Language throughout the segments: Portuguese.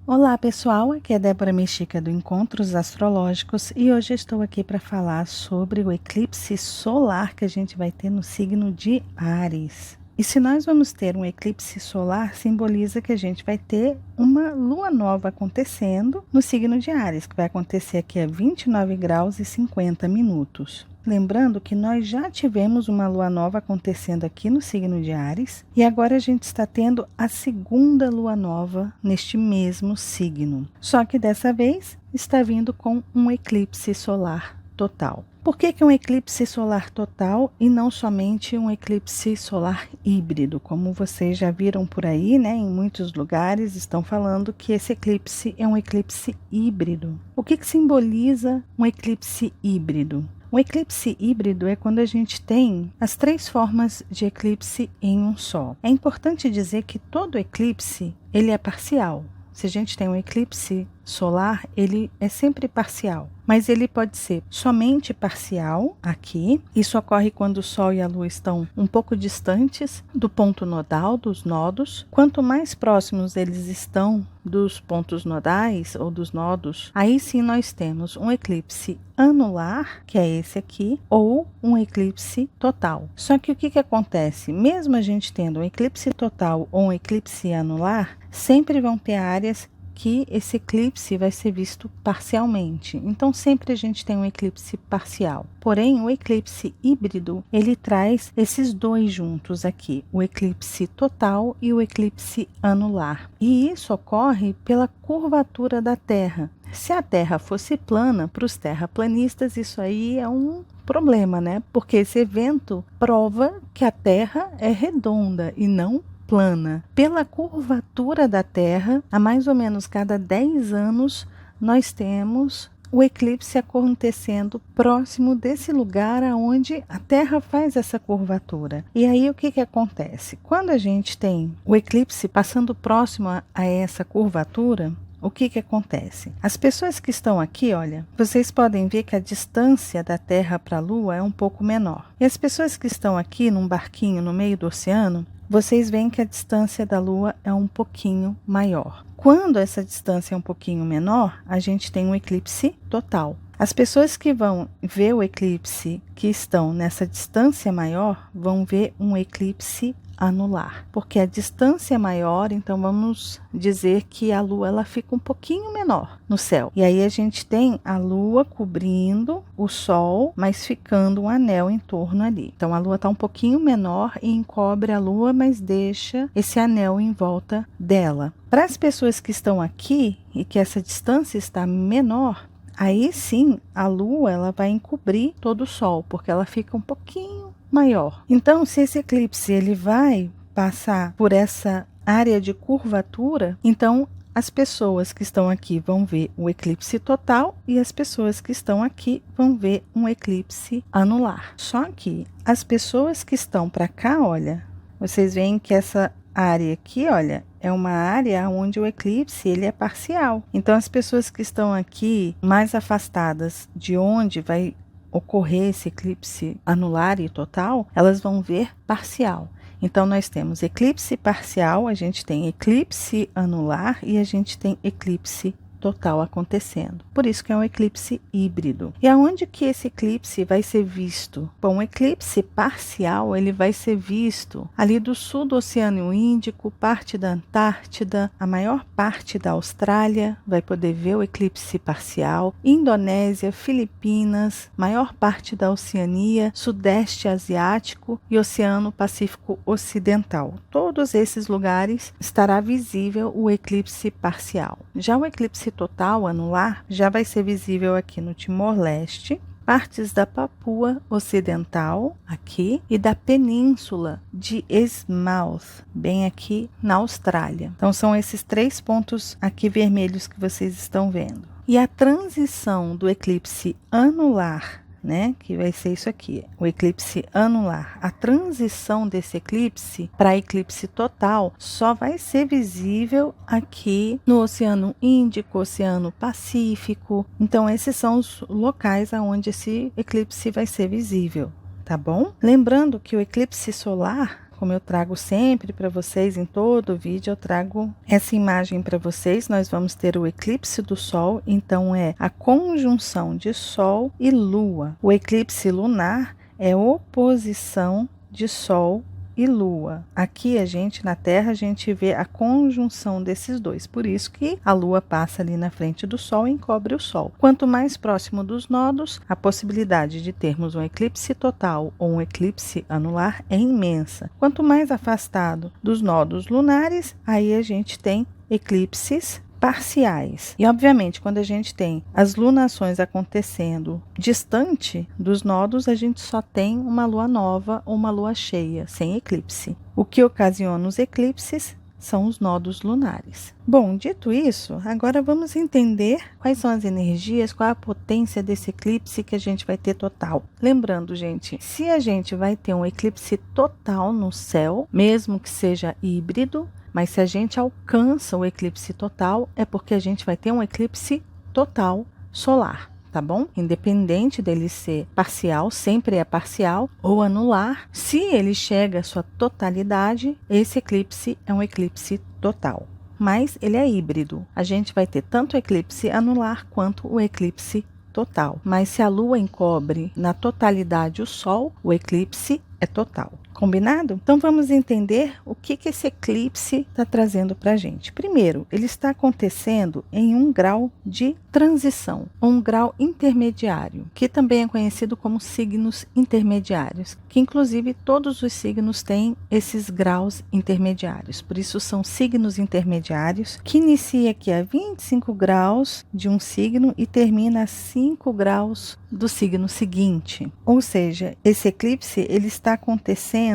Olá pessoal, aqui é Débora Mexica do Encontros Astrológicos e hoje estou aqui para falar sobre o eclipse solar que a gente vai ter no signo de Áries. E se nós vamos ter um eclipse solar, simboliza que a gente vai ter uma lua nova acontecendo no signo de Áries, que vai acontecer aqui a 29 graus e 50 minutos. Lembrando que nós já tivemos uma lua nova acontecendo aqui no signo de Áries e agora a gente está tendo a segunda lua nova neste mesmo signo. Só que dessa vez está vindo com um eclipse solar total. Por que um eclipse solar total e não somente um eclipse solar híbrido? Como vocês já viram por aí, né? Em muitos lugares estão falando que esse eclipse é um eclipse híbrido. O que simboliza um eclipse híbrido? Um eclipse híbrido é quando a gente tem as três formas de eclipse em um só. É importante dizer que todo eclipse ele é parcial. Se a gente tem um eclipse solar, ele é sempre parcial, mas ele pode ser somente parcial aqui. Isso ocorre quando o Sol e a Lua estão um pouco distantes do ponto nodal, dos nodos. Quanto mais próximos eles estão dos pontos nodais ou dos nodos, aí sim nós temos um eclipse anular, que é esse aqui, ou um eclipse total. Só que o que acontece? Mesmo a gente tendo um eclipse total ou um eclipse anular, sempre vão ter áreas que esse eclipse vai ser visto parcialmente. Então, sempre a gente tem um eclipse parcial. Porém, o eclipse híbrido, ele traz esses dois juntos aqui, o eclipse total e o eclipse anular. E isso ocorre pela curvatura da Terra. Se a Terra fosse plana, para os terraplanistas, isso aí é um problema, né? Porque esse evento prova que a Terra é redonda e não plana. Pela curvatura da Terra, a mais ou menos cada 10 anos, nós temos o eclipse acontecendo próximo desse lugar aonde a Terra faz essa curvatura. E aí o que acontece? Quando a gente tem o eclipse passando próximo a essa curvatura, o que acontece? As pessoas que estão aqui, olha, vocês podem ver que a distância da Terra para a Lua é um pouco menor. E as pessoas que estão aqui num barquinho no meio do oceano, vocês veem que a distância da Lua é um pouquinho maior. Quando essa distância é um pouquinho menor, a gente tem um eclipse total. As pessoas que vão ver o eclipse que estão nessa distância maior vão ver um eclipse anular, porque a distância é maior, então vamos dizer que a Lua ela fica um pouquinho menor no céu. E aí a gente tem a Lua cobrindo o Sol, mas ficando um anel em torno ali. Então a Lua está um pouquinho menor e encobre a Lua, mas deixa esse anel em volta dela. Para as pessoas que estão aqui e que essa distância está menor, aí sim a Lua ela vai encobrir todo o Sol, porque ela fica um pouquinho maior. Então, se esse eclipse ele vai passar por essa área de curvatura, então as pessoas que estão aqui vão ver o eclipse total e as pessoas que estão aqui vão ver um eclipse anular. Só que as pessoas que estão para cá, olha, vocês veem que essa área aqui, olha, é uma área onde o eclipse ele é parcial. Então, as pessoas que estão aqui mais afastadas de onde vai ocorrer esse eclipse anular e total, elas vão ver parcial. Então, nós temos eclipse parcial, a gente tem eclipse anular e a gente tem eclipse total acontecendo. Por isso que é um eclipse híbrido. E aonde que esse eclipse vai ser visto? Bom, o eclipse parcial, ele vai ser visto ali do sul do Oceano Índico, parte da Antártida, a maior parte da Austrália vai poder ver o eclipse parcial, Indonésia, Filipinas, maior parte da Oceania, Sudeste Asiático e Oceano Pacífico Ocidental. Todos esses lugares estará visível o eclipse parcial. Já o eclipse total anular já vai ser visível aqui no Timor-Leste, partes da Papua Ocidental aqui e da península de Exmouth, bem aqui na Austrália. Então são esses três pontos aqui vermelhos que vocês estão vendo. E a transição do eclipse anular, né, que vai ser isso aqui, o eclipse anular. A transição desse eclipse para eclipse total só vai ser visível aqui no Oceano Índico, Oceano Pacífico. Então, esses são os locais onde esse eclipse vai ser visível, tá bom? Lembrando que o eclipse solar como eu trago sempre para vocês, em todo vídeo eu trago essa imagem para vocês. Nós vamos ter o eclipse do Sol, então é a conjunção de Sol e Lua. O eclipse lunar é oposição de Sol e Lua. Aqui na Terra, a gente vê a conjunção desses dois. Por isso que a Lua passa ali na frente do Sol e encobre o Sol. Quanto mais próximo dos nodos, a possibilidade de termos um eclipse total ou um eclipse anular é imensa. Quanto mais afastado dos nodos lunares, aí a gente tem eclipses parciais. E obviamente, quando a gente tem as lunações acontecendo distante dos nodos, a gente só tem uma lua nova ou uma lua cheia, sem eclipse. O que ocasiona os eclipses são os nodos lunares. Bom, dito isso, agora vamos entender quais são as energias, qual é a potência desse eclipse que a gente vai ter total. Lembrando, gente, se a gente vai ter um eclipse total no céu, mesmo que seja híbrido, mas se a gente alcança o eclipse total, é porque a gente vai ter um eclipse total solar, tá bom? Independente dele ser parcial, sempre é parcial, ou anular, se ele chega à sua totalidade, esse eclipse é um eclipse total. Mas ele é híbrido. A gente vai ter tanto o eclipse anular quanto o eclipse total. Mas se a Lua encobre na totalidade o Sol, o eclipse é total. Combinado? Então vamos entender o que esse eclipse está trazendo para a gente. Primeiro, ele está acontecendo em um grau de transição, um grau intermediário, que também é conhecido como signos intermediários, que inclusive todos os signos têm esses graus intermediários. Por isso são signos intermediários, que inicia aqui a 25 graus de um signo e termina a 5 graus do signo seguinte. Ou seja, esse eclipse ele está acontecendo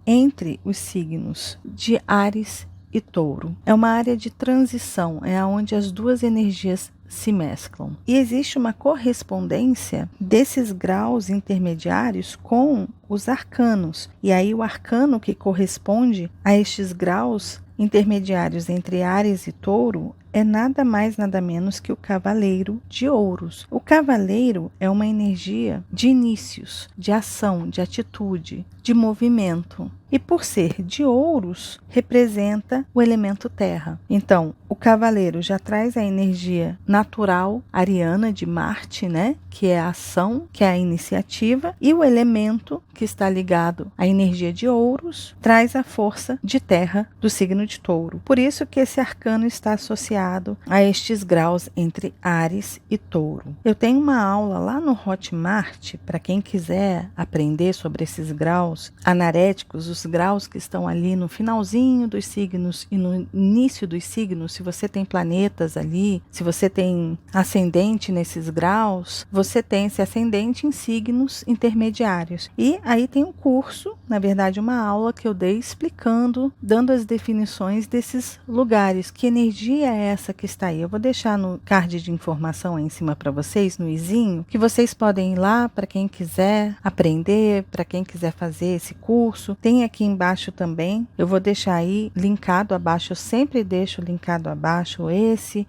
entre os signos de Áries e Touro. É uma área de transição, é onde as duas energias se mesclam. E existe uma correspondência desses graus intermediários com os arcanos. E aí o arcano que corresponde a estes graus intermediários entre Áries e Touro é nada mais, nada menos que o Cavaleiro de Ouros. O Cavaleiro é uma energia de inícios, de ação, de atitude, de movimento. E por ser de Ouros, representa o elemento terra. Então, o Cavaleiro já traz a energia natural ariana de Marte, né? Que é a ação, que é a iniciativa. E o elemento que está ligado à energia de Ouros traz a força de terra do signo de Touro. Por isso que esse arcano está associado a estes graus entre Áries e Touro. Eu tenho uma aula lá no Hotmart, para quem quiser aprender sobre esses graus anaréticos, os graus que estão ali no finalzinho dos signos e no início dos signos. Se você tem planetas ali, se você tem ascendente nesses graus, você tem esse ascendente em signos intermediários. E aí tem um curso, na verdade uma aula que eu dei explicando, dando as definições desses lugares. Que energia é essa que está aí? Eu vou deixar no card de informação aí em cima para vocês, no izinho, que vocês podem ir lá para quem quiser aprender, para quem quiser fazer esse curso. Tem aqui embaixo também, eu vou deixar aí linkado abaixo, eu sempre deixo linkado abaixo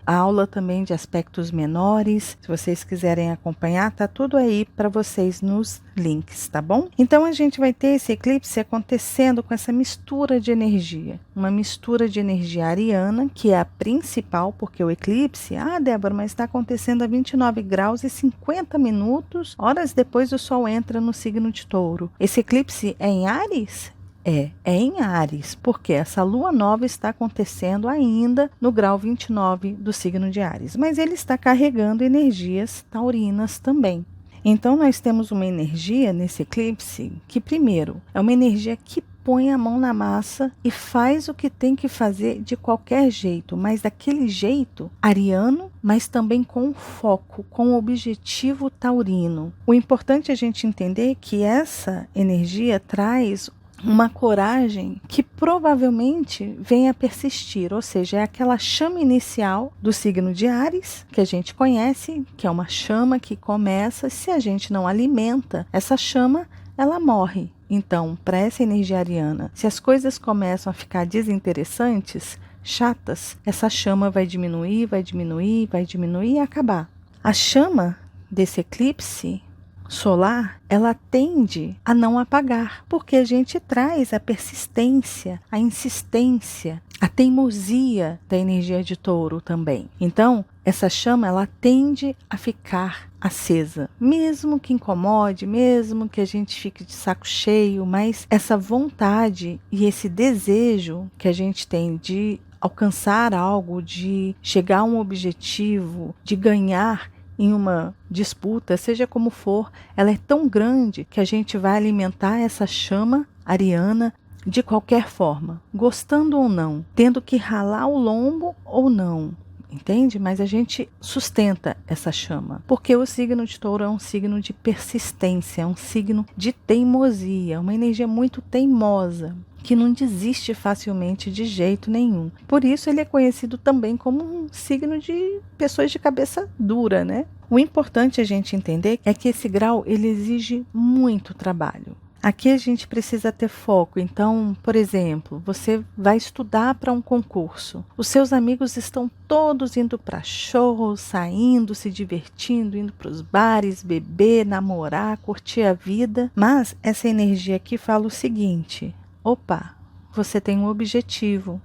a aula também de aspectos menores. Se vocês quiserem acompanhar, tá tudo aí para vocês nos links, tá bom? Então a gente vai ter esse eclipse acontecendo com essa mistura de energia, uma mistura de energia ariana, que é a principal, porque o eclipse, Débora, mas está acontecendo a 29 graus e 50 minutos, horas depois o Sol entra no signo de Touro. Esse eclipse é em Áries? É em Áries, porque essa lua nova está acontecendo ainda no grau 29 do signo de Áries, mas ele está carregando energias taurinas também. Então nós temos uma energia nesse eclipse que, primeiro, é uma energia que põe a mão na massa e faz o que tem que fazer de qualquer jeito, mas daquele jeito ariano, mas também com foco, com objetivo taurino. O importante é a gente entender que essa energia traz uma coragem que provavelmente vem a persistir, ou seja, é aquela chama inicial do signo de Áries, que a gente conhece, que é uma chama que começa, se a gente não alimenta essa chama, ela morre. Então, para essa energia ariana, se as coisas começam a ficar desinteressantes, chatas, essa chama vai diminuir, vai diminuir, vai diminuir e acabar. A chama desse eclipse solar, ela tende a não apagar, porque a gente traz a persistência, a insistência, a teimosia da energia de touro também. Então, essa chama, ela tende a ficar acesa, mesmo que incomode, mesmo que a gente fique de saco cheio, mas essa vontade e esse desejo que a gente tem de alcançar algo, de chegar a um objetivo, de ganhar em uma disputa, seja como for, ela é tão grande que a gente vai alimentar essa chama ariana de qualquer forma, gostando ou não, tendo que ralar o lombo ou não, entende? Mas a gente sustenta essa chama, porque o signo de touro é um signo de persistência, é um signo de teimosia, uma energia muito teimosa, que não desiste facilmente de jeito nenhum. Por isso ele é conhecido também como um signo de pessoas de cabeça dura, né? O importante a gente entender é que esse grau ele exige muito trabalho. Aqui a gente precisa ter foco. Então, por exemplo, você vai estudar para um concurso. Os seus amigos estão todos indo para shows, saindo, se divertindo, indo para os bares, beber, namorar, curtir a vida. Mas essa energia aqui fala o seguinte: opa, você tem um objetivo.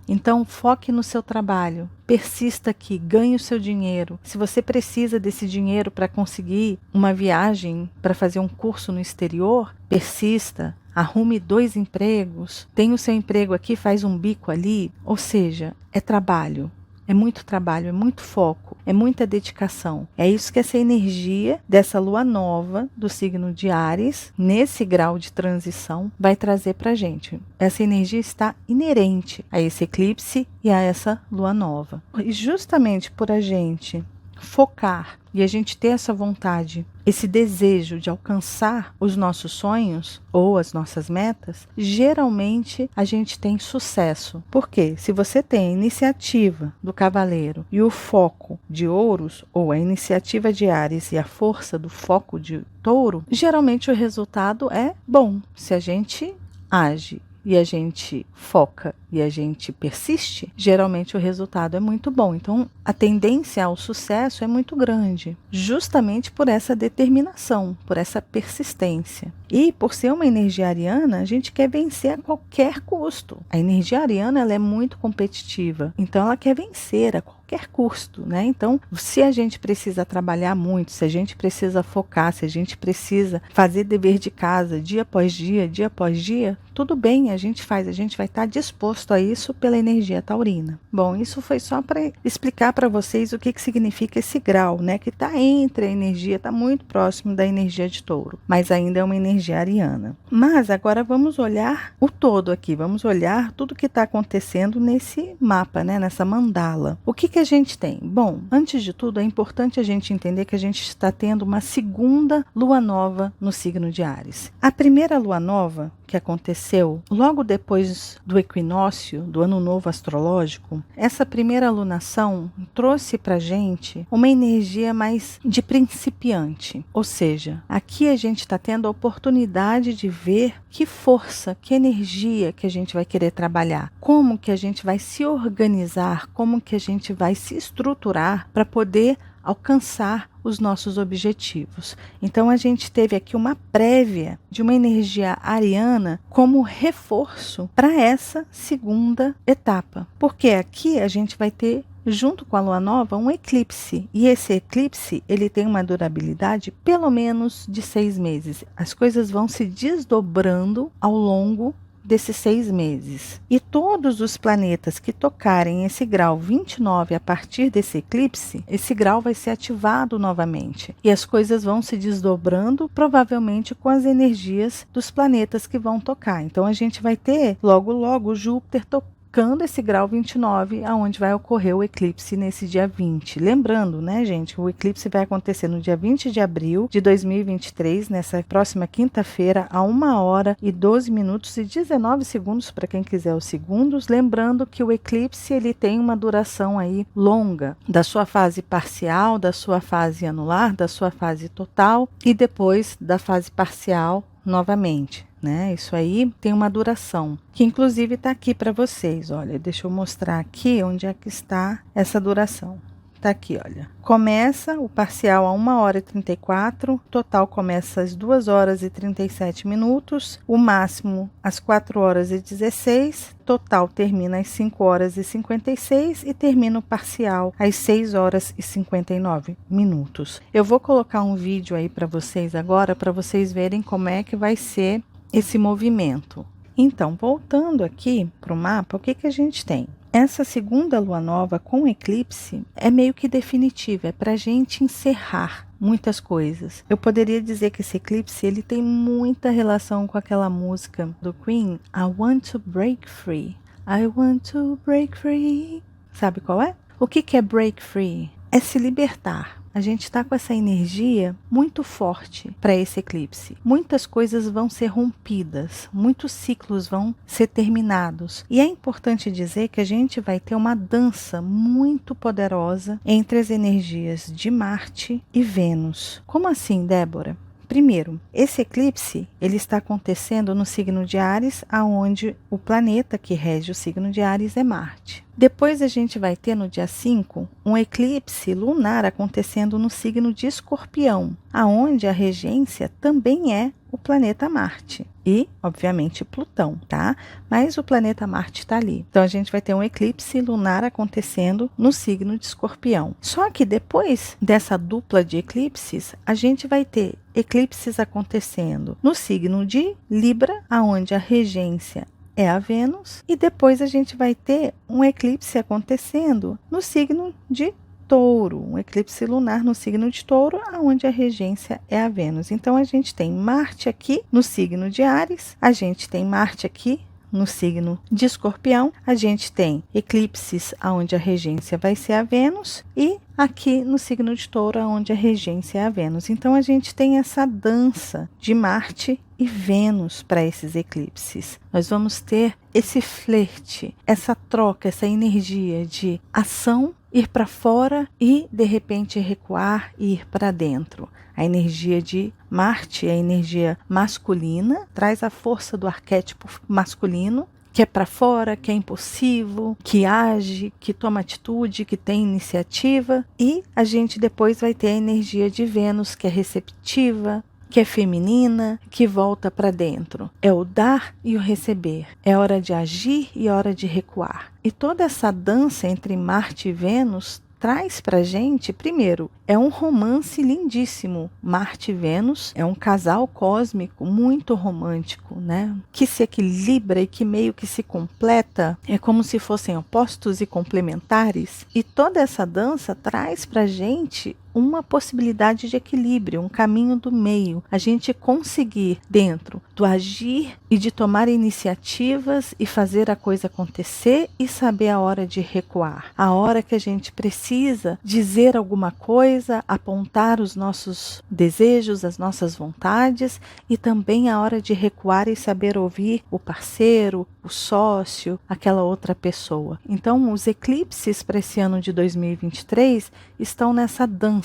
Então, foque no seu trabalho, persista aqui, ganhe o seu dinheiro. Se você precisa desse dinheiro para conseguir uma viagem, para fazer um curso no exterior, persista, arrume 2 empregos, tem o seu emprego aqui, faz um bico ali. Ou seja, é trabalho, é muito foco, é muita dedicação. É isso que essa energia dessa lua nova do signo de Áries, nesse grau de transição, vai trazer para a gente. Essa energia está inerente a esse eclipse e a essa lua nova. E justamente por a gente focar e a gente ter essa vontade, esse desejo de alcançar os nossos sonhos ou as nossas metas, geralmente a gente tem sucesso. Porque se você tem a iniciativa do cavaleiro e o foco de ouros, ou a iniciativa de Áries e a força do foco de touro, geralmente o resultado é bom. Se a gente age e a gente foca e a gente persiste, geralmente o resultado é muito bom. Então, a tendência ao sucesso é muito grande, justamente por essa determinação, por essa persistência. E por ser uma energia ariana, a gente quer vencer a qualquer custo. A energia ariana ela é muito competitiva, então ela quer vencer a qualquer custo, né? Então, se a gente precisa trabalhar muito, se a gente precisa focar, se a gente precisa fazer dever de casa dia após dia após dia, tudo bem, a gente faz, a gente vai estar disposto a isso pela energia taurina. Bom, isso foi só para explicar para vocês o que significa esse grau, né? Que está entre a energia, está muito próximo da energia de touro, mas ainda é uma energia ariana. Mas agora vamos olhar o todo aqui, vamos olhar tudo que está acontecendo nesse mapa, né? Nessa mandala. O que a gente tem? Bom, antes de tudo, é importante a gente entender que a gente está tendo uma segunda lua nova no signo de Áries. A primeira lua nova que aconteceu logo depois do equinócio, do ano novo astrológico, essa primeira alunação trouxe para a gente uma energia mais de principiante. Ou seja, aqui a gente está tendo a oportunidade de ver que força, que energia que a gente vai querer trabalhar, como que a gente vai se organizar, como que a gente vai se estruturar para poder alcançar os nossos objetivos. Então a gente teve aqui uma prévia de uma energia ariana como reforço para essa segunda etapa. Porque aqui a gente vai ter, junto com a lua nova, um eclipse. E esse eclipse, ele tem uma durabilidade pelo menos de 6 meses. As coisas vão se desdobrando ao longo desses 6 meses. E todos os planetas que tocarem esse grau 29 a partir desse eclipse, esse grau vai ser ativado novamente. E as coisas vão se desdobrando, provavelmente com as energias dos planetas que vão tocar. Então a gente vai ter logo Júpiter tocando esse grau 29, aonde vai ocorrer o eclipse nesse dia 20. Lembrando, né, gente, o eclipse vai acontecer no dia 20 de abril de 2023, nessa próxima quinta-feira, a 1h12 e 19 segundos, para quem quiser os segundos. Lembrando que o eclipse ele tem uma duração aí longa, da sua fase parcial, da sua fase anular, da sua fase total e depois da fase parcial novamente. Né? Isso aí tem uma duração, que inclusive está aqui para vocês. Olha, deixa eu mostrar aqui onde é que está essa duração. Tá aqui, olha. Começa o parcial a 1h34, total começa às 2h37, o máximo às 4h16, total termina às 5h56 e termina o parcial às 6h59. Eu vou colocar um vídeo aí para vocês agora, para vocês verem como é que vai ser esse movimento. Então, voltando aqui para o mapa, o que a gente tem? Essa segunda lua nova com eclipse é meio que definitiva, é para a gente encerrar muitas coisas. Eu poderia dizer que esse eclipse ele tem muita relação com aquela música do Queen, I Want to Break Free. I want to break free. Sabe qual é? O que é break free? É se libertar. A gente está com essa energia muito forte para esse eclipse. Muitas coisas vão ser rompidas, muitos ciclos vão ser terminados. E é importante dizer que a gente vai ter uma dança muito poderosa entre as energias de Marte e Vênus. Como assim, Débora? Primeiro, esse eclipse ele está acontecendo no signo de Áries, aonde o planeta que rege o signo de Áries é Marte. Depois a gente vai ter no dia 5 um eclipse lunar acontecendo no signo de Escorpião, aonde a regência também é o planeta Marte e, obviamente, Plutão, tá? Mas o planeta Marte está ali. Então a gente vai ter um eclipse lunar acontecendo no signo de Escorpião. Só que depois dessa dupla de eclipses, a gente vai ter eclipses acontecendo no signo de Libra, aonde a regência é a Vênus, e depois a gente vai ter um eclipse acontecendo no signo de Touro, um eclipse lunar no signo de Touro, onde a regência é a Vênus. Então a gente tem Marte aqui no signo de Áries, a gente tem Marte aqui no signo de Escorpião, a gente tem eclipses onde a regência vai ser a Vênus e aqui no signo de Touro, onde a regência é a Vênus. Então a gente tem essa dança de Marte e Vênus para esses eclipses. Nós vamos ter esse flerte, essa troca, essa energia de ação, ir para fora e de repente recuar e ir para dentro. A energia de Marte é a energia masculina, traz a força do arquétipo masculino, que é para fora, que é impulsivo, que age, que toma atitude, que tem iniciativa. E a gente depois vai ter a energia de Vênus, que é receptiva, que é feminina, que volta para dentro. É o dar e o receber. É hora de agir e hora de recuar. E toda essa dança entre Marte e Vênus traz para a gente, primeiro, é um romance lindíssimo. Marte e Vênus é um casal cósmico muito romântico, né? Que se equilibra e que meio que se completa. É como se fossem opostos e complementares. E toda essa dança traz para a gente uma possibilidade de equilíbrio, um caminho do meio. A gente conseguir, dentro do agir e de tomar iniciativas e fazer a coisa acontecer e saber a hora de recuar. A hora que a gente precisa dizer alguma coisa, apontar os nossos desejos, as nossas vontades e também a hora de recuar e saber ouvir o parceiro, o sócio, aquela outra pessoa. Então, os eclipses para esse ano de 2023 estão nessa dança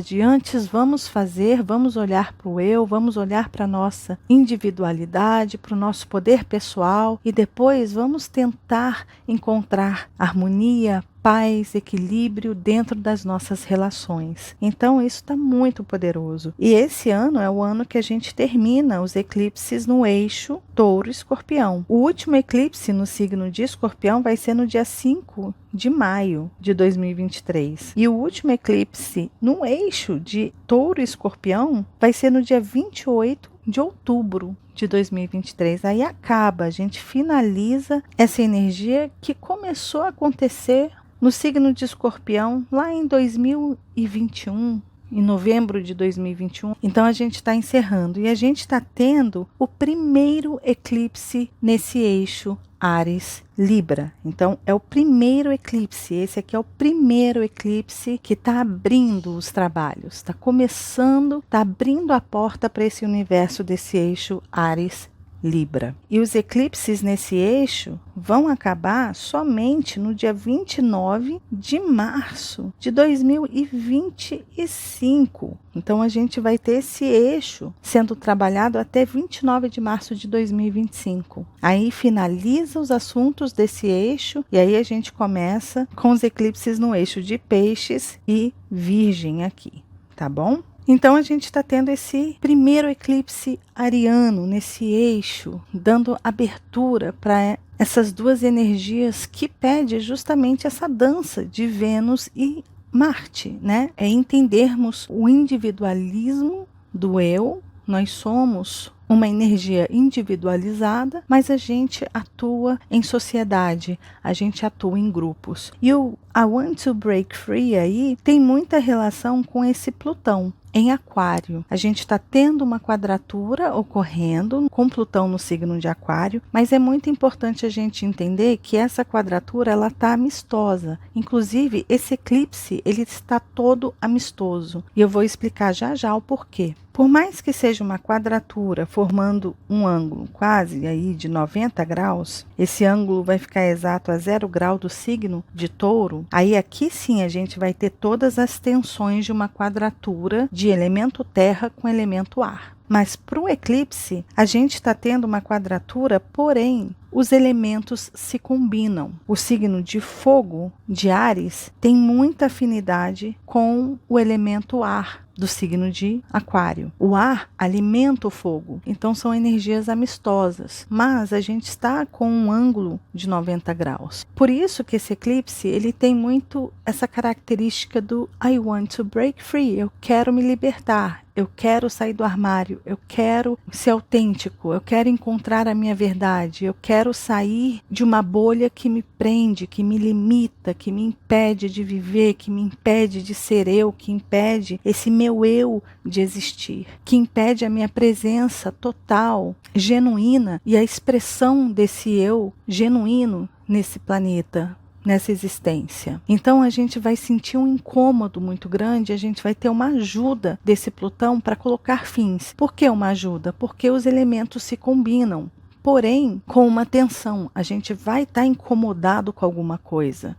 de antes vamos fazer, vamos olhar para o eu, vamos olhar para a nossa individualidade, para o nosso poder pessoal e depois vamos tentar encontrar harmonia, paz, equilíbrio dentro das nossas relações. Então isso está muito poderoso. E esse ano é o ano que a gente termina os eclipses no eixo Touro-Escorpião. O último eclipse no signo de Escorpião vai ser no dia 5 de maio de 2023. E o último eclipse no eixo de Touro-Escorpião vai ser no dia 28 de outubro de 2023. Aí acaba, a gente finaliza essa energia que começou a acontecer no signo de Escorpião lá em 2021, em novembro de 2021. Então a gente está encerrando e a gente está tendo o primeiro eclipse nesse eixo Áries-Libra. Então é o primeiro eclipse, esse aqui é o primeiro eclipse que está abrindo os trabalhos, está começando, está abrindo a porta para esse universo desse eixo Áries Libra. E os eclipses nesse eixo vão acabar somente no dia 29 de março de 2025. Então, a gente vai ter esse eixo sendo trabalhado até 29 de março de 2025. Aí finaliza os assuntos desse eixo e aí a gente começa com os eclipses no eixo de Peixes e Virgem aqui, tá bom? Então, a gente está tendo esse primeiro eclipse ariano nesse eixo, dando abertura para essas duas energias que pede justamente essa dança de Vênus e Marte, né? É entendermos o individualismo do eu. Nós somos uma energia individualizada, mas a gente atua em sociedade, a gente atua em grupos. E o I Want to Break Free aí tem muita relação com esse Plutão em Aquário. A gente está tendo uma quadratura ocorrendo com Plutão no signo de Aquário, mas é muito importante a gente entender que essa quadratura ela está amistosa. Inclusive, esse eclipse ele está todo amistoso. E eu vou explicar já já o porquê. Por mais que seja uma quadratura formando um ângulo quase aí de 90 graus, esse ângulo vai ficar exato a 0 grau do signo de Touro. Aí aqui sim a gente vai ter todas as tensões de uma quadratura de elemento terra com elemento ar. Mas para o eclipse, a gente está tendo uma quadratura, porém, os elementos se combinam. O signo de fogo, de Áries, tem muita afinidade com o elemento ar do signo de Aquário. O ar alimenta o fogo, então são energias amistosas, mas a gente está com um ângulo de 90 graus. Por isso que esse eclipse ele tem muito essa característica do I want to break free, eu quero me libertar. Eu quero sair do armário, eu quero ser autêntico, eu quero encontrar a minha verdade, eu quero sair de uma bolha que me prende, que me limita, que me impede de viver, que me impede de ser eu, que impede esse meu eu de existir, que impede a minha presença total, genuína e a expressão desse eu genuíno nesse planeta, nessa existência. Então a gente vai sentir um incômodo muito grande, a gente vai ter uma ajuda desse Plutão para colocar fins. Por que uma ajuda? Porque os elementos se combinam. Porém, com uma tensão, a gente vai estar incomodado com alguma coisa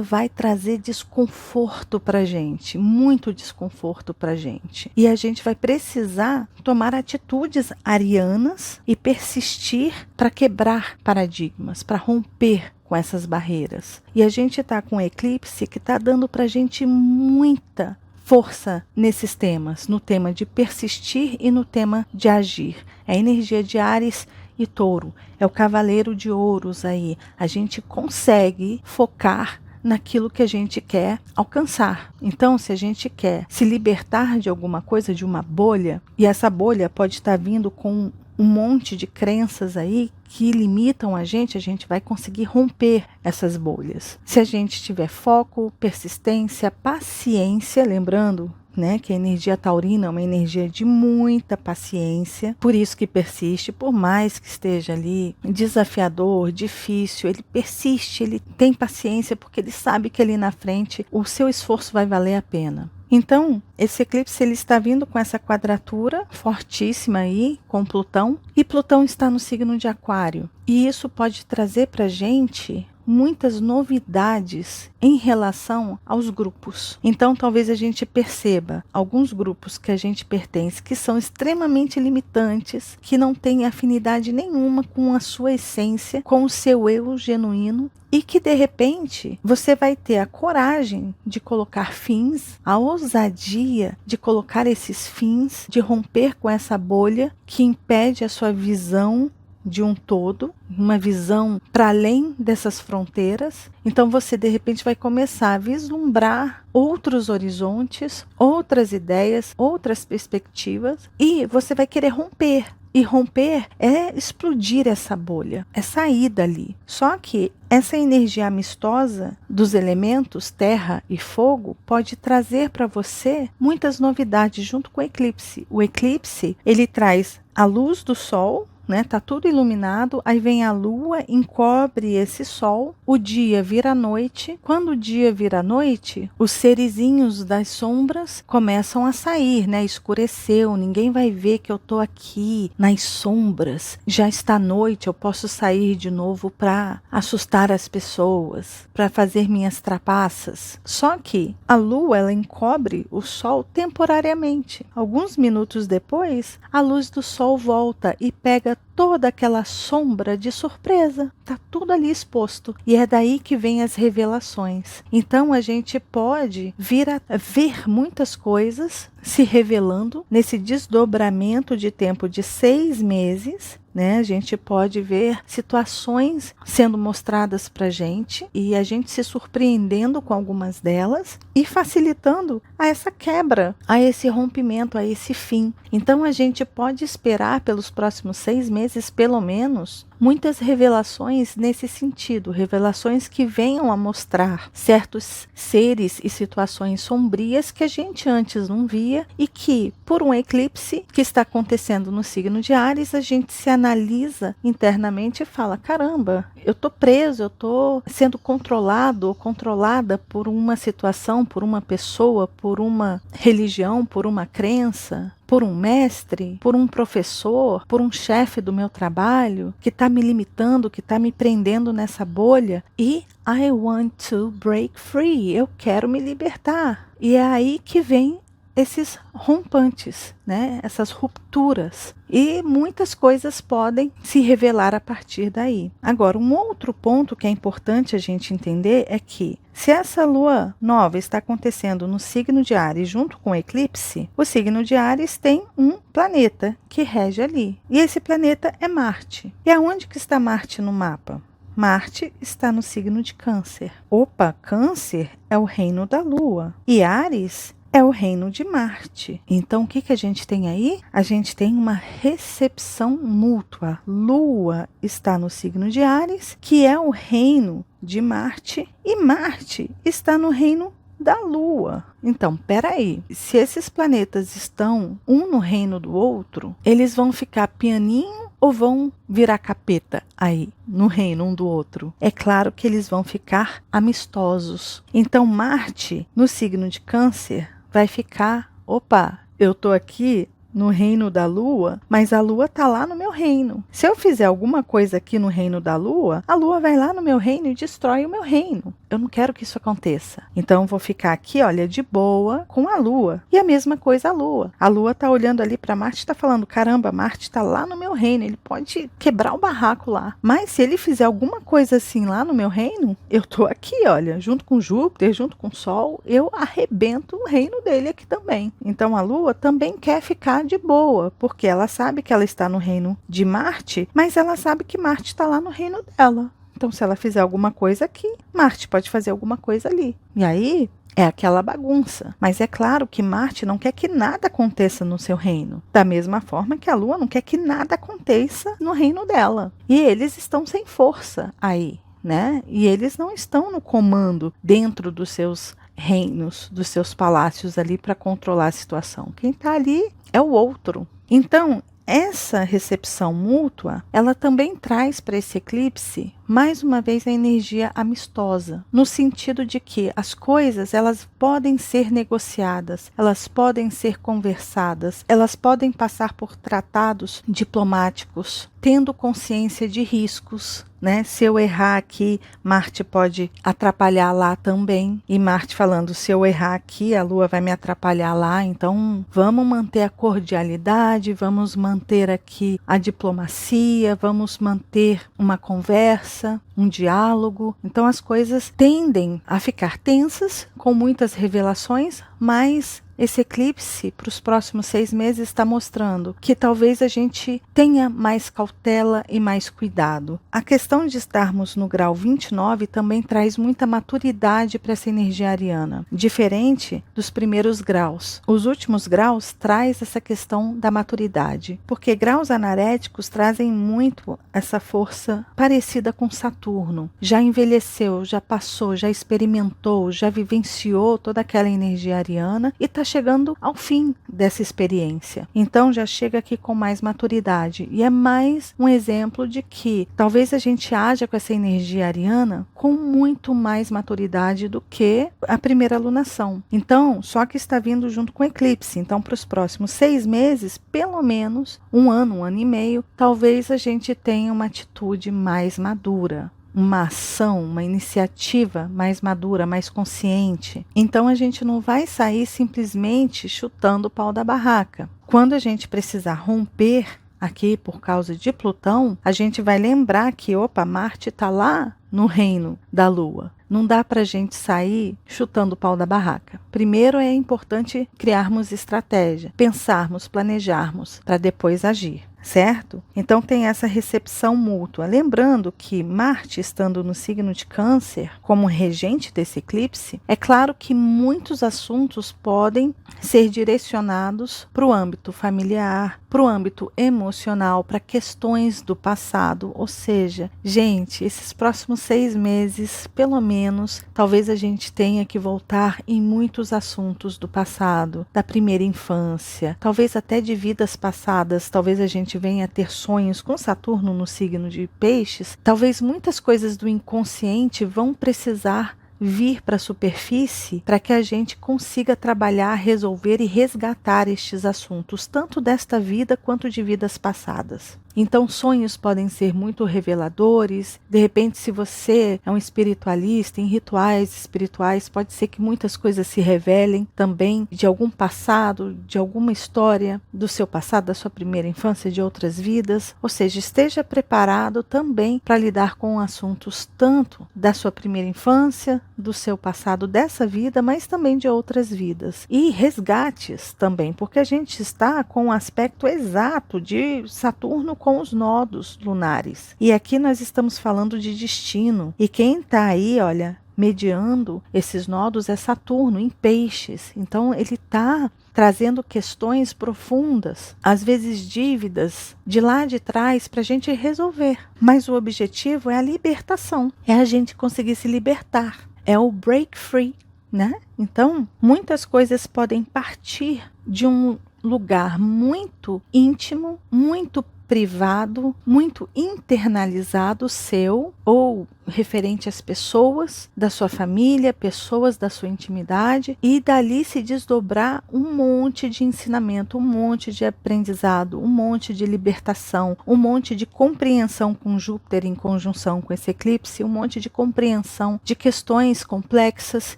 vai trazer desconforto para a gente, muito desconforto para a gente. E a gente vai precisar tomar atitudes arianas e persistir para quebrar paradigmas, para romper com essas barreiras. E a gente está com um eclipse que está dando para a gente muita força nesses temas, no tema de persistir e no tema de agir. É a energia de Áries e Touro, é o cavaleiro de ouros aí. A gente consegue focar naquilo que a gente quer alcançar. Então, se a gente quer se libertar de alguma coisa, de uma bolha, e essa bolha pode estar vindo com um monte de crenças aí que limitam a gente vai conseguir romper essas bolhas. Se a gente tiver foco, persistência, paciência, lembrando, né, que a energia taurina é uma energia de muita paciência, por isso que persiste, por mais que esteja ali desafiador, difícil, ele persiste, ele tem paciência porque ele sabe que ali na frente o seu esforço vai valer a pena. Então, esse eclipse ele está vindo com essa quadratura fortíssima aí, com Plutão, e Plutão está no signo de Aquário. E isso pode trazer para a gente muitas novidades em relação aos grupos. Então, talvez a gente perceba alguns grupos que a gente pertence que são extremamente limitantes, que não têm afinidade nenhuma com a sua essência, com o seu eu genuíno, e que de repente você vai ter a coragem de colocar fins, a ousadia de colocar esses fins, de romper com essa bolha que impede a sua visão de um todo, uma visão para além dessas fronteiras. Então você de repente vai começar a vislumbrar outros horizontes, outras ideias, outras perspectivas, e você vai querer romper. E romper é explodir essa bolha, é sair dali. Só que essa energia amistosa dos elementos terra e fogo pode trazer para você muitas novidades junto com o eclipse. O eclipse, ele traz a luz do sol, né? Tá tudo iluminado, aí vem a lua, encobre esse sol, o dia vira noite. Quando o dia vira noite, os serizinhos das sombras começam a sair, né? Escureceu, ninguém vai ver que eu tô aqui nas sombras. Já está noite, eu posso sair de novo para assustar as pessoas, para fazer minhas trapaças. Só que a lua, ela encobre o sol temporariamente. Alguns minutos depois, a luz do sol volta e pega toda aquela sombra de surpresa. Tá tudo ali exposto. E é daí que vem as revelações. Então a gente pode vir a ver muitas coisas se revelando nesse desdobramento de tempo de 6 meses. Né? A gente pode ver situações sendo mostradas para a gente e a gente se surpreendendo com algumas delas e facilitando a essa quebra, a esse rompimento, a esse fim. Então a gente pode esperar pelos próximos 6 meses, pelo menos, muitas revelações nesse sentido, revelações que venham a mostrar certos seres e situações sombrias que a gente antes não via e que, por um eclipse que está acontecendo no signo de Áries, a gente se analisa internamente e fala, caramba, eu estou preso, eu estou sendo controlado ou controlada por uma situação, por uma pessoa, por uma religião, por uma crença, por um mestre, por um professor, por um chefe do meu trabalho que está me limitando, que está me prendendo nessa bolha e I want to break free, eu quero me libertar. E é aí que vem esses rompantes, né? Essas rupturas. E muitas coisas podem se revelar a partir daí. Agora, um outro ponto que é importante a gente entender é que se essa lua nova está acontecendo no signo de Áries junto com o eclipse, o signo de Áries tem um planeta que rege ali. E esse planeta é Marte. E aonde que está Marte no mapa? Marte está no signo de Câncer. Opa, Câncer é o reino da lua. E Áries é o reino de Marte. Então, o que a gente tem aí? A gente tem uma recepção mútua. Lua está no signo de Áries, que é o reino de Marte, e Marte está no reino da Lua. Então, peraí, se esses planetas estão um no reino do outro, eles vão ficar pianinho ou vão virar capeta aí, no reino um do outro? É claro que eles vão ficar amistosos. Então, Marte, no signo de Câncer, vai ficar, opa, eu tô aqui no reino da lua, mas a lua tá lá no meu reino. Se eu fizer alguma coisa aqui no reino da lua, a lua vai lá no meu reino e destrói o meu reino. Eu não quero que isso aconteça. Então eu vou ficar aqui, olha, de boa com a lua. E a mesma coisa a lua. A lua tá olhando ali para Marte e tá falando, caramba, Marte tá lá no meu reino, ele pode quebrar o barraco lá. Mas se ele fizer alguma coisa assim lá no meu reino, eu tô aqui, olha, junto com Júpiter, junto com o Sol, eu arrebento o reino dele aqui também. Então a lua também quer ficar de boa, porque ela sabe que ela está no reino de Marte, mas ela sabe que Marte está lá no reino dela. Então, se ela fizer alguma coisa aqui, Marte pode fazer alguma coisa ali. E aí é aquela bagunça. Mas é claro que Marte não quer que nada aconteça no seu reino. Da mesma forma que a Lua não quer que nada aconteça no reino dela. E eles estão sem força aí, né? E eles não estão no comando dentro dos seus reinos, dos seus palácios ali para controlar a situação. Quem está ali é o outro. Então, essa recepção mútua, ela também traz para esse eclipse, mais uma vez, a energia amistosa, no sentido de que as coisas, elas podem ser negociadas, elas podem ser conversadas, elas podem passar por tratados diplomáticos, tendo consciência de riscos, né? Se eu errar aqui, Marte pode atrapalhar lá também. E Marte falando, se eu errar aqui, a Lua vai me atrapalhar lá. Então, vamos manter a cordialidade, vamos manter aqui a diplomacia, vamos manter uma conversa, um diálogo. Então, as coisas tendem a ficar tensas, com muitas revelações, mas esse eclipse para os próximos 6 meses está mostrando que talvez a gente tenha mais cautela e mais cuidado. A questão de estarmos no grau 29 também traz muita maturidade para essa energia ariana, diferente dos primeiros graus. Os últimos graus traz essa questão da maturidade, porque graus anaréticos trazem muito essa força parecida com Saturno. Já envelheceu, já passou, já experimentou, já vivenciou toda aquela energia ariana e está chegando ao fim dessa experiência. Então já chega aqui com mais maturidade. E é mais um exemplo de que talvez a gente haja com essa energia ariana com muito mais maturidade do que a primeira alunação. Então, só que está vindo junto com o eclipse. Então, para os próximos 6 meses, pelo menos um ano e meio, talvez a gente tenha uma atitude mais madura, uma ação, uma iniciativa mais madura, mais consciente. Então a gente não vai sair simplesmente chutando o pau da barraca. Quando a gente precisar romper aqui por causa de Plutão, a gente vai lembrar que, Marte está lá no reino da Lua. Não dá para a gente sair chutando o pau da barraca. Primeiro é importante criarmos estratégia, pensarmos, planejarmos, para depois agir. Certo? Então tem essa recepção mútua. Lembrando que Marte, estando no signo de Câncer, como regente desse eclipse, é claro que muitos assuntos podem ser direcionados para o âmbito familiar, para o âmbito emocional, para questões do passado. Ou seja, gente, esses próximos 6 meses, pelo menos, talvez a gente tenha que voltar em muitos assuntos do passado, da primeira infância, talvez até de vidas passadas, talvez a gente venha a ter sonhos com Saturno no signo de Peixes, talvez muitas coisas do inconsciente vão precisar vir para a superfície para que a gente consiga trabalhar, resolver e resgatar estes assuntos, tanto desta vida quanto de vidas passadas. Então, sonhos podem ser muito reveladores. De repente, se você é um espiritualista, em rituais espirituais, pode ser que muitas coisas se revelem também de algum passado, de alguma história do seu passado, da sua primeira infância, de outras vidas. Ou seja, esteja preparado também para lidar com assuntos tanto da sua primeira infância, do seu passado dessa vida, mas também de outras vidas. E resgates também, porque a gente está com o aspecto exato de Saturno com os nodos lunares. E aqui nós estamos falando de destino. E quem está aí, olha, mediando esses nodos é Saturno em Peixes. Então ele está trazendo questões profundas, às vezes dívidas de lá de trás para a gente resolver. Mas o objetivo é a libertação, é a gente conseguir se libertar, é o break free, né? Então muitas coisas podem partir de um lugar muito íntimo, muito privado, muito internalizado seu, ou referente às pessoas da sua família, pessoas da sua intimidade, e dali se desdobrar um monte de ensinamento, um monte de aprendizado, um monte de libertação, um monte de compreensão com Júpiter em conjunção com esse eclipse, um monte de compreensão de questões complexas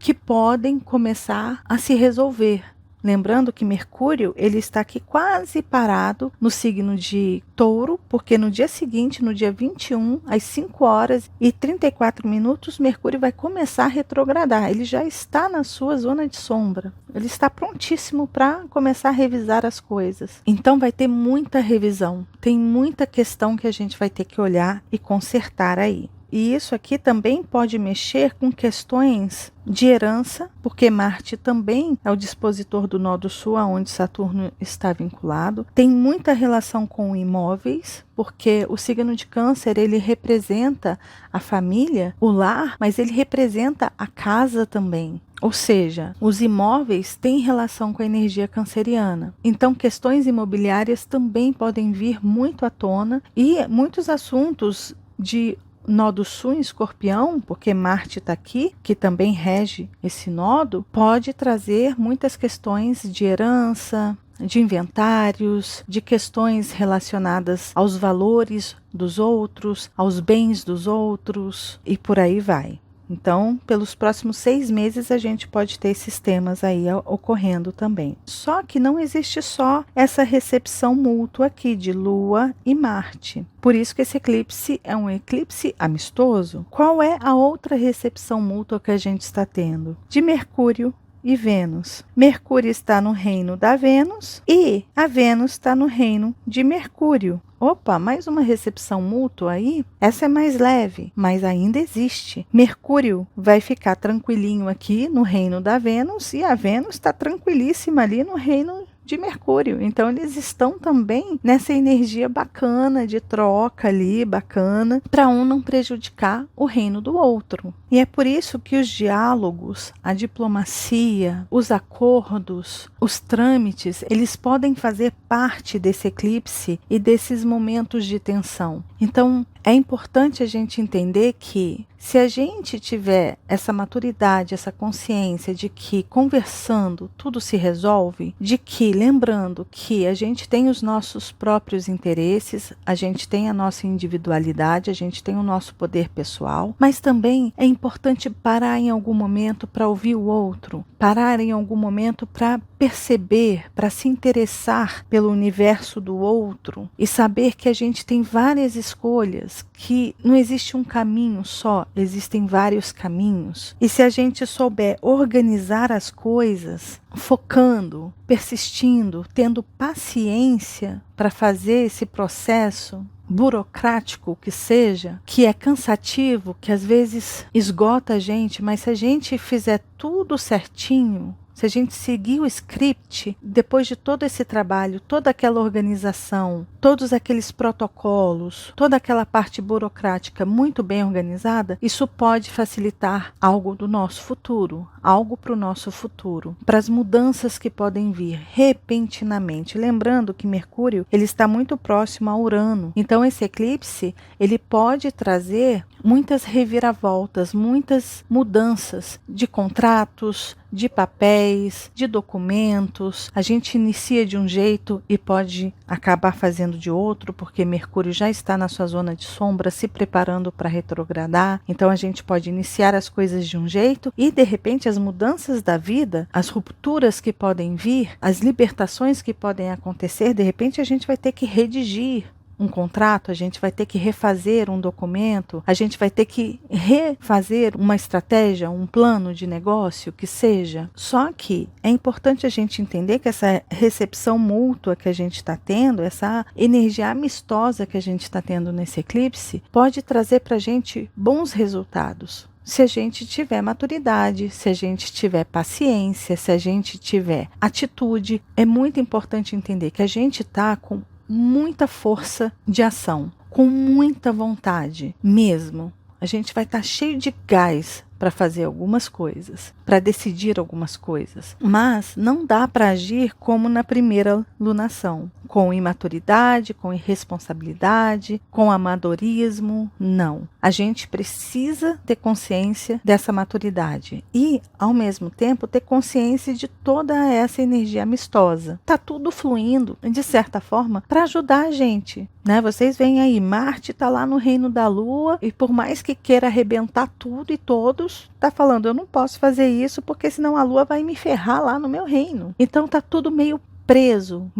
que podem começar a se resolver. Lembrando que Mercúrio, ele está aqui quase parado no signo de Touro, porque no dia seguinte, no dia 21, às 5 horas e 34 minutos, Mercúrio vai começar a retrogradar. Ele já está na sua zona de sombra. Ele está prontíssimo para começar a revisar as coisas. Então vai ter muita revisão. Tem muita questão que a gente vai ter que olhar e consertar aí. E isso aqui também pode mexer com questões de herança, porque Marte também é o dispositor do Nó do Sul, onde Saturno está vinculado. Tem muita relação com imóveis, porque o signo de Câncer, ele representa a família, o lar, mas ele representa a casa também. Ou seja, os imóveis têm relação com a energia canceriana. Então, questões imobiliárias também podem vir muito à tona, e muitos assuntos de Nó do Sul em Escorpião, porque Marte está aqui, que também rege esse nodo, pode trazer muitas questões de herança, de inventários, de questões relacionadas aos valores dos outros, aos bens dos outros, e por aí vai. Então, pelos próximos 6 meses, a gente pode ter esses temas aí ocorrendo também. Só que não existe só essa recepção mútua aqui de Lua e Marte. Por isso que esse eclipse é um eclipse amistoso. Qual é a outra recepção mútua que a gente está tendo? De Mercúrio e Vênus. Mercúrio está no reino da Vênus e a Vênus está no reino de Mercúrio. Opa, mais uma recepção mútua aí? Essa é mais leve, mas ainda existe. Mercúrio vai ficar tranquilinho aqui no reino da Vênus e a Vênus está tranquilíssima ali no reino de Mercúrio. Então eles estão também nessa energia bacana de troca ali, bacana, para um não prejudicar o reino do outro. E é por isso que os diálogos, a diplomacia, os acordos, os trâmites, eles podem fazer parte desse eclipse e desses momentos de tensão. Então, é importante a gente entender que se a gente tiver essa maturidade, essa consciência de que conversando tudo se resolve, de que lembrando que a gente tem os nossos próprios interesses, a gente tem a nossa individualidade, a gente tem o nosso poder pessoal, mas também é importante parar em algum momento para ouvir o outro, parar em algum momento para perceber, para se interessar pelo universo do outro e saber que a gente tem várias escolhas, que não existe um caminho só, existem vários caminhos. E se a gente souber organizar as coisas, focando, persistindo, tendo paciência para fazer esse processo burocrático que seja, que é cansativo, que às vezes esgota a gente, mas se a gente fizer tudo certinho, se a gente seguir o script, depois de todo esse trabalho, toda aquela organização, todos aqueles protocolos, toda aquela parte burocrática muito bem organizada, isso pode facilitar algo do nosso futuro, algo para o nosso futuro, para as mudanças que podem vir repentinamente. Lembrando que Mercúrio ele está muito próximo a Urano, então esse eclipse ele pode trazer muitas reviravoltas, muitas mudanças de contratos, de papéis, de documentos. A gente inicia de um jeito e pode acabar fazendo de outro, porque Mercúrio já está na sua zona de sombra, se preparando para retrogradar. Então a gente pode iniciar as coisas de um jeito e de repente as mudanças da vida, as rupturas que podem vir, as libertações que podem acontecer, de repente a gente vai ter que redigir um contrato, a gente vai ter que refazer um documento, a gente vai ter que refazer uma estratégia, um plano de negócio, que seja. Só que é importante a gente entender que essa recepção mútua que a gente está tendo, essa energia amistosa que a gente está tendo nesse eclipse, pode trazer para a gente bons resultados. Se a gente tiver maturidade, se a gente tiver paciência, se a gente tiver atitude, é muito importante entender que a gente está com muita força de ação, com muita vontade mesmo. A gente vai estar cheio de gás para fazer algumas coisas, para decidir algumas coisas, mas não dá para agir como na primeira lunação, com imaturidade, com irresponsabilidade, com amadorismo, não. A gente precisa ter consciência dessa maturidade e, ao mesmo tempo, ter consciência de toda essa energia amistosa. Tá tudo fluindo, de certa forma, para ajudar a gente, né? Vocês veem aí, Marte está lá no reino da Lua e por mais que queira arrebentar tudo e todos, tá falando, eu não posso fazer isso porque senão a Lua vai me ferrar lá no meu reino. Então tá tudo meio preso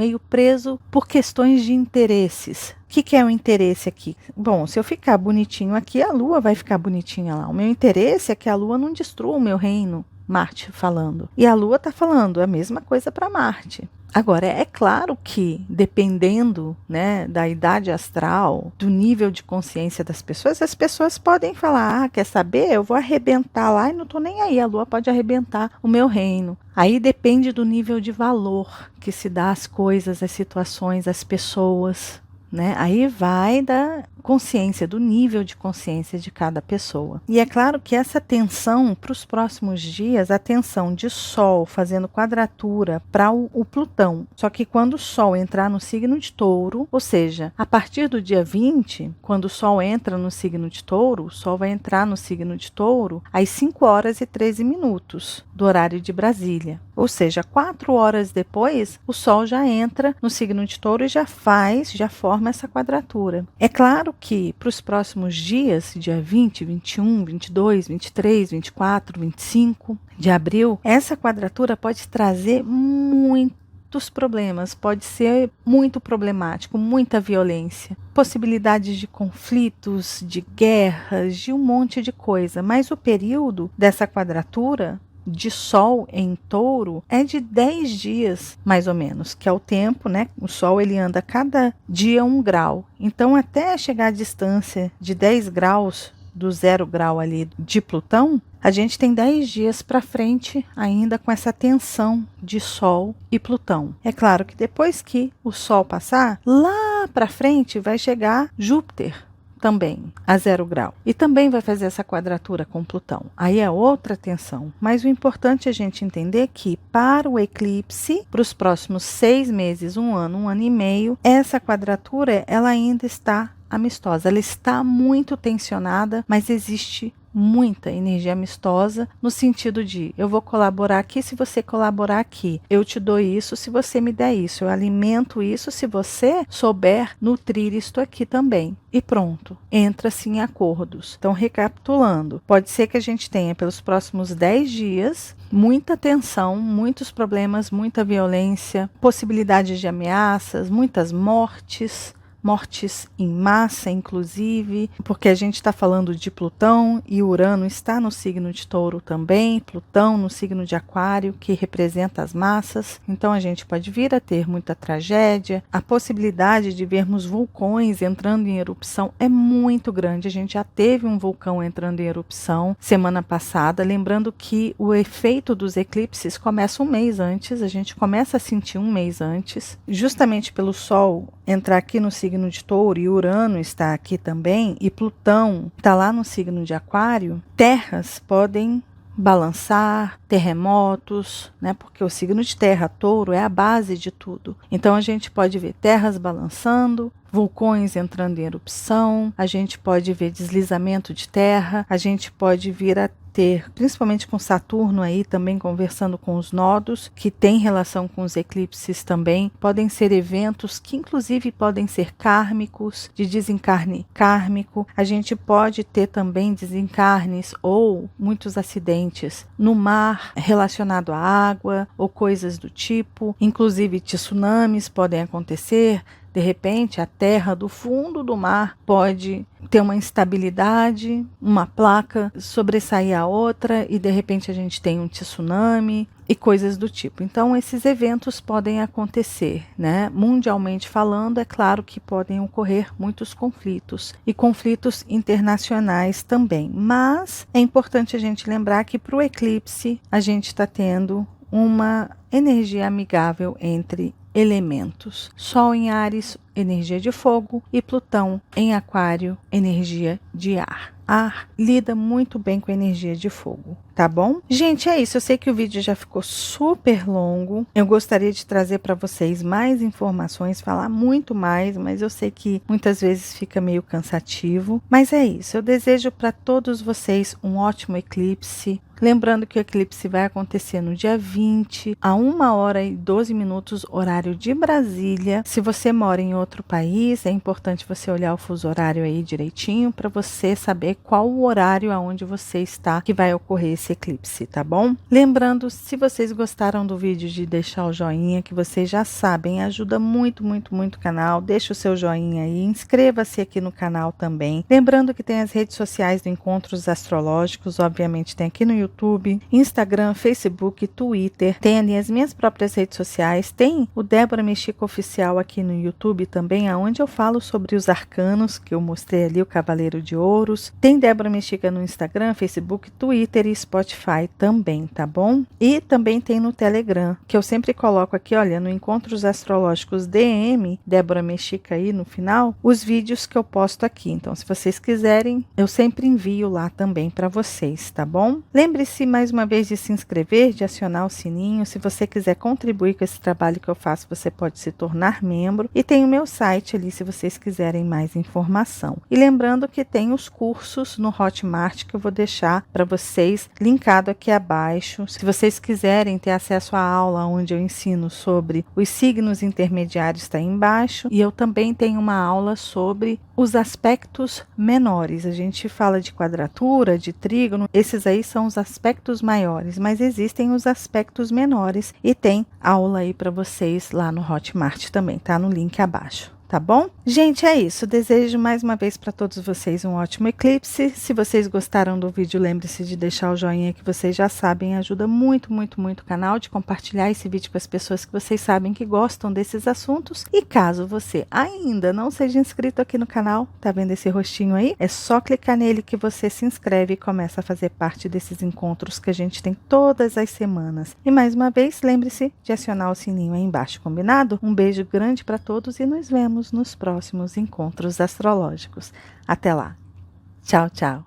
por questões de interesses. O que é o interesse aqui? Bom, se eu ficar bonitinho aqui, a Lua vai ficar bonitinha lá. O meu interesse é que a Lua não destrua o meu reino, Marte falando. E a Lua está falando a mesma coisa para Marte. Agora, é claro que, dependendo, né, da idade astral, do nível de consciência das pessoas, as pessoas podem falar, quer saber? Eu vou arrebentar lá e não estou nem aí, a Lua pode arrebentar o meu reino. Aí depende do nível de valor que se dá às coisas, às situações, às pessoas, né? Aí vai da consciência, do nível de consciência de cada pessoa. E é claro que essa tensão para os próximos dias, a tensão de Sol fazendo quadratura para o Plutão, só que quando o Sol entrar no signo de Touro, ou seja, a partir do dia 20, quando o Sol entra no signo de Touro, o Sol vai entrar no signo de Touro às 5 horas e 13 minutos do horário de Brasília. Ou seja, 4 horas depois, o Sol já entra no signo de Touro e já forma essa quadratura. É claro que para os próximos dias, dia 20, 21, 22, 23, 24, 25 de abril, essa quadratura pode trazer muitos problemas, pode ser muito problemático, muita violência, possibilidades de conflitos, de guerras, de um monte de coisa. Mas o período dessa quadratura de Sol em Touro é de 10 dias, mais ou menos, que é o tempo, né? O Sol ele anda cada dia 1 grau. Então, até chegar à distância de 10 graus do 0 grau ali de Plutão, a gente tem 10 dias para frente ainda com essa tensão de Sol e Plutão. É claro que depois que o Sol passar, lá para frente vai chegar Júpiter também a 0 grau. E também vai fazer essa quadratura com Plutão. Aí é outra tensão. Mas o importante é a gente entender que para o eclipse, para os próximos 6 meses, um ano e meio, essa quadratura ela ainda está amistosa. Ela está muito tensionada, mas existe muita energia amistosa no sentido de eu vou colaborar aqui se você colaborar aqui, eu te dou isso se você me der isso, eu alimento isso se você souber nutrir isto aqui também. E pronto, entra-se em acordos. Então, recapitulando, pode ser que a gente tenha pelos próximos 10 dias muita tensão, muitos problemas, muita violência, possibilidade de ameaças, muitas mortes em massa, inclusive, porque a gente está falando de Plutão e Urano está no signo de Touro também, Plutão no signo de Aquário, que representa as massas. Então a gente pode vir a ter muita tragédia. A possibilidade de vermos vulcões entrando em erupção é muito grande. A gente já teve um vulcão entrando em erupção semana passada, lembrando que o efeito dos eclipses começa um mês antes, a gente começa a sentir um mês antes, justamente pelo Sol entrar aqui no signo de Touro e Urano está aqui também, e Plutão está lá no signo de Aquário, terras podem balançar, terremotos, né? Porque o signo de terra, Touro, é a base de tudo. Então a gente pode ver terras balançando, vulcões entrando em erupção, a gente pode ver deslizamento de terra, a gente pode vir a ter, principalmente com Saturno aí também conversando com os nodos, que tem relação com os eclipses também, podem ser eventos que inclusive podem ser kármicos, de desencarne kármico. A gente pode ter também desencarnes ou muitos acidentes no mar relacionado à água ou coisas do tipo, inclusive tsunamis podem acontecer. De repente, a terra do fundo do mar pode ter uma instabilidade, uma placa sobressair a outra e de repente a gente tem um tsunami e coisas do tipo. Então, esses eventos podem acontecer, né? Mundialmente falando, é claro que podem ocorrer muitos conflitos e conflitos internacionais também. Mas é importante a gente lembrar que para o eclipse a gente está tendo uma energia amigável entre elementos. Sol em Áries, energia de fogo, e Plutão em Aquário, energia de ar. Ar lida muito bem com a energia de fogo, tá bom? Gente, é isso. Eu sei que o vídeo já ficou super longo. Eu gostaria de trazer para vocês mais informações, falar muito mais, mas eu sei que muitas vezes fica meio cansativo. Mas é isso. Eu desejo para todos vocês um ótimo eclipse. Lembrando que o eclipse vai acontecer no dia 20, a 1h12, horário de Brasília. Se você mora em outro país, é importante você olhar o fuso horário aí direitinho para você saber qual o horário aonde você está que vai ocorrer esse eclipse, tá bom? Lembrando, se vocês gostaram do vídeo, de deixar o joinha, que vocês já sabem, ajuda muito, muito, muito o canal. Deixa o seu joinha aí, inscreva-se aqui no canal também. Lembrando que tem as redes sociais do Encontros Astrológicos, obviamente tem aqui no YouTube, Instagram, Facebook, Twitter, tem ali as minhas próprias redes sociais, tem o Débora Mexica Oficial aqui no YouTube também, onde eu falo sobre os arcanos, que eu mostrei ali, o Cavaleiro de Ouros. Tem Débora Mexica no Instagram, Facebook, Twitter e Spotify também, tá bom? E também tem no Telegram, que eu sempre coloco aqui, olha, no Encontros Astrológicos DM, Débora Mexica aí no final, os vídeos que eu posto aqui. Então, se vocês quiserem, eu sempre envio lá também para vocês, tá bom? Lembre-se mais uma vez de se inscrever, de acionar o sininho. Se você quiser contribuir com esse trabalho que eu faço, você pode se tornar membro. E tem o meu site ali, se vocês quiserem mais informação. E lembrando que tem os cursos no Hotmart, que eu vou deixar para vocês linkado aqui abaixo. Se vocês quiserem ter acesso à aula onde eu ensino sobre os signos intermediários, está aí embaixo. E eu também tenho uma aula sobre os aspectos menores. A gente fala de quadratura, de trígono, esses aí são os aspectos maiores, mas existem os aspectos menores e tem aula aí para vocês lá no Hotmart também, tá no link abaixo. tá bom? Gente, é isso. Desejo mais uma vez para todos vocês um ótimo eclipse. Se vocês gostaram do vídeo, lembre-se de deixar o joinha, que vocês já sabem, ajuda muito, muito, muito o canal, de compartilhar esse vídeo com as pessoas que vocês sabem que gostam desses assuntos. E caso você ainda não seja inscrito aqui no canal, tá vendo esse rostinho aí? É só clicar nele que você se inscreve e começa a fazer parte desses encontros que a gente tem todas as semanas. E mais uma vez, lembre-se de acionar o sininho aí embaixo, combinado? Um beijo grande para todos e nos vemos nos próximos encontros astrológicos. Até lá. Tchau, tchau.